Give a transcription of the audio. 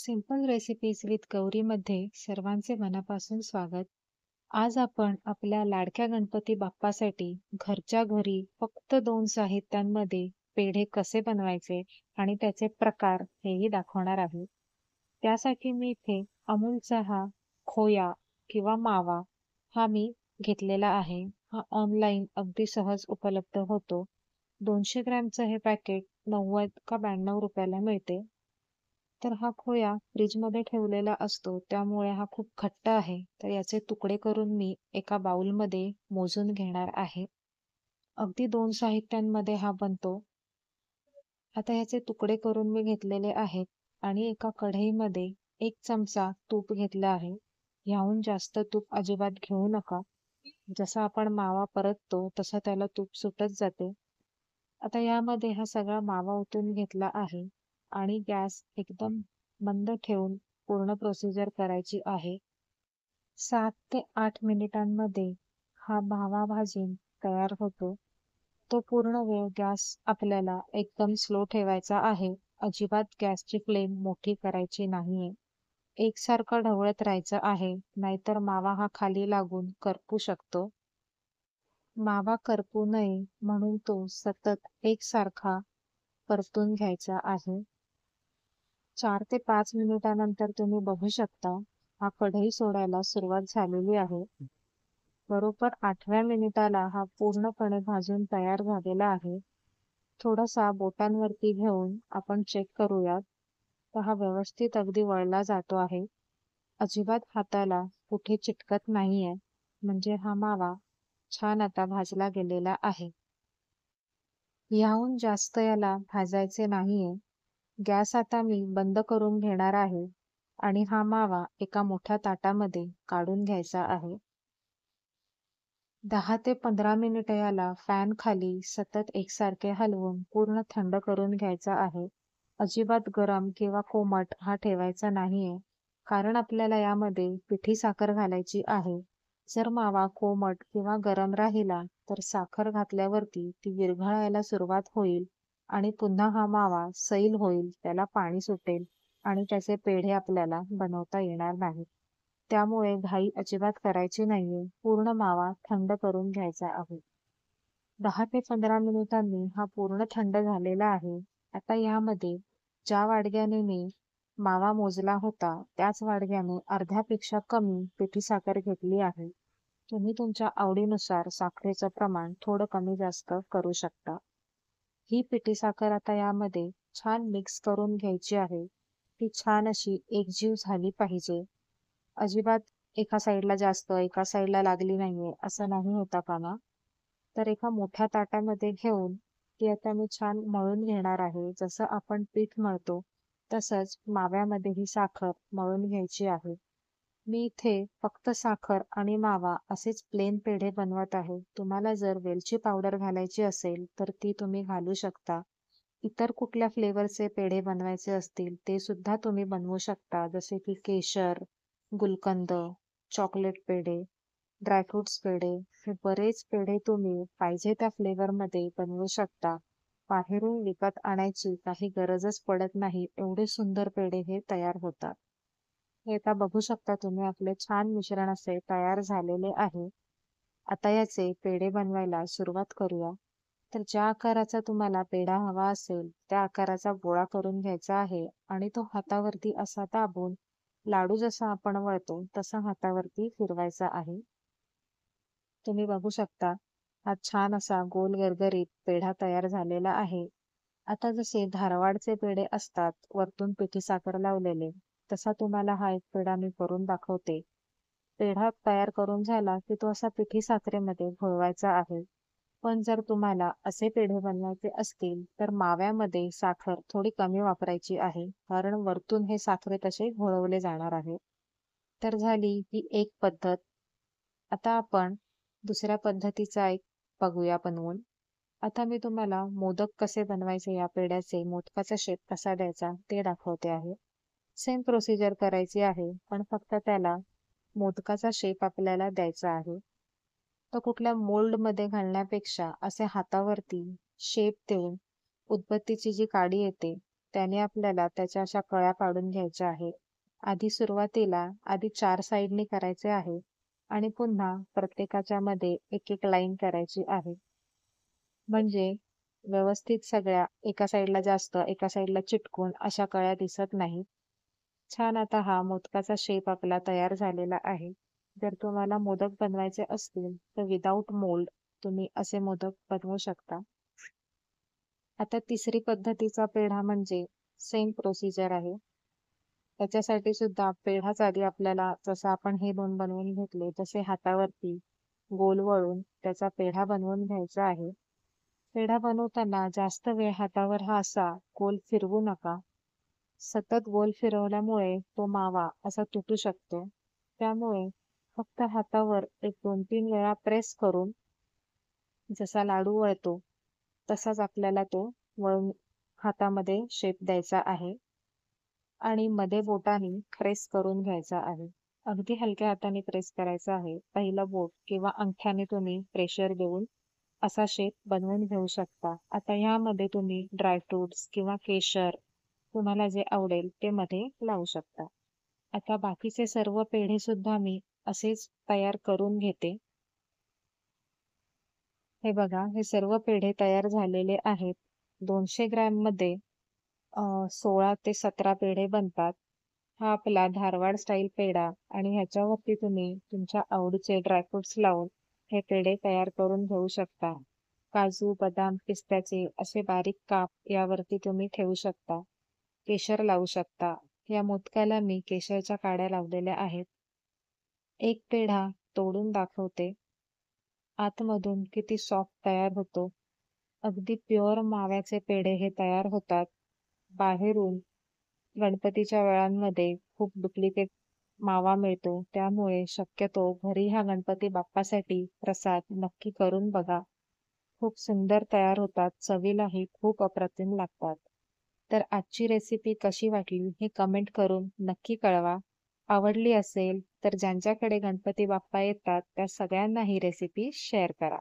Simple recipes with गौरीमध्ये सर्वांचे मनापासून स्वागत. आज आपण आपल्या लाडक्या गणपती बाप्पासाठी घरच्या घरी फक्त 2 साहित्यांमध्ये पेढे कसे बनवायचे आणि त्याचे प्रकार हेही दाखवणार आहोत. त्यासाठी मी इथे अमूलचा हा खोया किंवा मावा हा मी घेतलेला आहे. हा ऑनलाईन अगदी सहज उपलब्ध होतो. 200 ग्रॅमचं हे पॅकेट 90 का 92 रुपयाला मिळते. तर हा खोया फ्रीजमध्ये ठेवलेला असतो, त्यामुळे हा खूप घट्ट आहे. तर याचे तुकडे करून मी एका बाउलमध्ये मोजून घेणार आहे. अगदी 2 साहित्यांमध्ये हा बनतो. आता याचे तुकडे करून मी घेतलेले आहेत आणि एका कढईमध्ये 1 चमचा तूप घेतलं आहे. ह्याहून जास्त तूप अजिबात घेऊ नका. जसा आपण मावा परततो तसं त्याला तूप सुटत जाते. आता यामध्ये हा सगळा मावा ओतून घेतला आहे आणि गॅस एकदम मंद ठेवून पूर्ण प्रोसिजर करायची आहे. 7 ते 8 मिनिटांमध्ये हा मावा भाजून तयार होतो. तो पूर्ण वेळ गॅस आपल्याला एकदम स्लो ठेवायचा आहे. अजिबात गॅसची फ्लेम मोठी करायची नाहीये. एकसारखं ढवळत राहायचं आहे, नाहीतर मावा हा खाली लागून करपू शकतो. मावा करपू नये म्हणून तो सतत एकसारखा परतून घ्यायचा आहे. 4 ते 5 मिनिटानंतर तुम्ही बघू शकता हा कढई सोडायला सुरुवात झालेली आहे. बरोबर 8व्या मिनिटाला हा पूर्णपणे भाजून तयार झालेला आहे. थोडासा बोटांवरती घेऊन आपण चेक करूयात. तर हा व्यवस्थित अगदी वळला जातो आहे. अजिबात हाताला कुठे चिटकत नाहीये. म्हणजे हा मावा छान आता भाजला गेलेला आहे. याहून जास्त याला भाजायचे नाहीये. गॅस आता मी बंद करून घेणार आहे आणि हा मावा एका मोठ्या ताटामध्ये काढून घ्यायचा आहे. 10 ते 15 मिनिटं याला फॅन खाली सतत एकसारखे हलवून पूर्ण थंड करून घ्यायचा आहे. अजिबात गरम किंवा कोमट हा ठेवायचा नाहीये, कारण आपल्याला यामध्ये पिठी साखर घालायची आहे. जर मावा कोमट किंवा गरम राहिला तर साखर घातल्यावरती ती विरघळायला सुरुवात होईल आणि पुन्हा हा मावा सैल होईल, त्याला पाणी सुटेल आणि त्याचे पेढे आपल्याला बनवता येणार नाहीत. त्यामुळे घाई अजिबात करायची नाहीये. पूर्ण मावा थंड करून घ्यायचा आहे. 10 ते 15 मिनिटांनी हा पूर्ण थंड झालेला आहे. आता यामध्ये ज्या वाडग्याने मी मावा मोजला होता, त्याच वाडग्याने अर्ध्यापेक्षा कमी पिठी साखर घेतली आहे. तुम्ही तुमच्या आवडीनुसार साखरेचं प्रमाण थोडं कमी जास्त करू शकता. ही पिठी साखर आता यामध्ये छान मिक्स करून घ्यायची आहे. ती छान अशी एकजीव झाली पाहिजे. अजिबात एका साईडला जास्त, एका साईडला लागली नाहीये, असं नाही होता कामा. तर एका मोठ्या ताटामध्ये घेऊन ती आता मी छान मळून घेणार आहे. जसं आपण पीठ मळतो, तसंच माव्यामध्ये ही साखर मळून घ्यायची आहे. मी इथे फक्त साखर आणि मावा असेच प्लेन पेढे बनवत आहे. तुम्हाला जर वेलची पावडर घालायची असेल, तर ती तुम्ही घालू शकता. इतर कुठल्या फ्लेवरचे पेढे बनवायचे असतील, ते सुद्धा तुम्ही बनवू शकता. जसे की केशर, गुलकंद, चॉकलेट पेढे, ड्रायफ्रुट्स पेढे, हे बरेच पेढे तुम्ही पाहिजे त्या फ्लेवरमध्ये बनवू शकता. बाहेरून विकत आणायची काही गरजच पडत नाही. एवढे सुंदर पेढे हे तयार होतात. हे आता बघू शकता तुम्ही आपले छान मिश्रण असे तयार झालेले आहे. आता याचे पेढे बनवायला सुरुवात करूया. तर ज्या आकाराचा तुम्हाला पेढा हवा असेल, त्या आकाराचा गोळा करून घ्यायचा आहे आणि तो हातावरती असा दाबून लाडू जसा आपण वळतो तसा हातावरती फिरवायचा आहे. तुम्ही बघू शकता हा छान असा गोल गरगरीत पेढा तयार झालेला आहे. आता जसे धारवाडचे पेढे असतात वरतून पिठी साखर लावलेले, तसा तुम्हाला हा एक पेढा मी करून दाखवते. पेढा तयार करून झाला की तो असा पिठी साखरेमध्ये घोळवायचा आहे. पण जर तुम्हाला असे पेढे बनवायचे असतील तर माव्यामध्ये साखर थोडी कमी वापरायची आहे, कारण वरतून हे साखरेत असे घोळवले जाणार आहे. तर झाली ही एक पद्धत. आता आपण दुसऱ्या पद्धतीचा एक बघूया बनवून. आता मी तुम्हाला मोदक कसे बनवायचे, या पेढ्याचे मोदकाचा शेप कसा द्यायचा ते दाखवते आहे. सेम प्रोसिजर करायची आहे, पण फक्त त्याला मोदकाचा शेप आपल्याला द्यायचा आहे. तर कुठल्या मोल्डमध्ये घालण्यापेक्षा असे हातावरती शेप देऊन उदबत्तीची जी काडी येते त्याने आपल्याला त्याच्या अशा कळ्या पाडून घ्यायच्या आहे. सुरुवातीला 4 साइडनी करायचे आहे आणि पुन्हा प्रत्येकाच्या मध्ये एक लाईन करायची आहे. म्हणजे व्यवस्थित सगळ्या एका साइडला जास्त, एका साइडला चिटकून अशा कळ्या दिसत नाहीत. छान आता हा मोदकाचा शेप आपला तयार झालेला आहे. जर तुम्हाला मोदक बनवायचे असतील तर विदाऊट मोल्ड तुम्ही असे मोदक बनवू शकता. आता तिसरी पद्धतीचा पेढा म्हणजे सेम प्रोसिजर आहे. त्याच्यासाठी सुद्धा पेढाच आधी आपल्याला जसं आपण हे 2 बनवून घेतले तसे हातावरती गोल वळून त्याचा पेढा बनवून घ्यायचा आहे. पेढा बनवताना जास्त वेळ हातावर हा असा गोल फिरवू नका. सतत गोल फिरवल्यामुळे तो मावा असा तुटू शकतो. त्यामुळे फक्त हातावर एक 2-3 वेळा प्रेस करून जसा लाडू वळतो तसाच आपल्याला तो वळून हातामध्ये शेप द्यायचा आहे आणि मध्ये बोटाने प्रेस करून घ्यायचा आहे. अगदी हलक्या हाताने प्रेस करायचा आहे. पहिलं बोट किंवा अंगठ्याने तुम्ही प्रेशर देऊन असा शेप बनवून घेऊ शकता. आता ह्यामध्ये तुम्ही ड्रायफ्रुट्स किंवा केशर तुम्हाला जे आवडेल ते मध्ये लावू शकता. आता बाकीचे सर्व पेढे सुद्धा मी असेच तयार करून घेते. हे बघा, हे सर्व पेढे तयार झालेले आहेत. 200 ग्रॅम मध्ये 16 ते 17 पेढे बनतात. हा आपला धारवाड स्टाईल पेढा आणि ह्याच्यावरती तुम्ही तुमच्या आवडीचे ड्रायफ्रुट्स लावून हे पेढे तयार करून घेऊ शकता. काजू, बदाम, पिस्त्याचे असे बारीक काप यावरती तुम्ही ठेवू शकता. केशर लावू शकता. या मोदकाला मी केशरच्या काड्या लावलेल्या आहेत. एक पेढा तोडून दाखवते. आतमधून किती सॉफ्ट तयार होतो. अगदी प्युअर माव्याचे पेढे हे तयार होतात. बाहेरून गणपतीच्या वेळांमध्ये खूप डुप्लिकेट मावा मिळतो. त्यामुळे शक्यतो घरी हा गणपती बाप्पासाठी प्रसाद नक्की करून बघा. खूप सुंदर तयार होतात. चवीलाही खूप अप्रतिम लागतात. तर आजची रेसिपी कशी वाटली हे कमेंट करून नक्की कळवा. आवडली असेल तर ज्यांच्याकडे गणपती बाप्पा येतात त्या सगळ्यांना ही रेसिपी शेअर करा.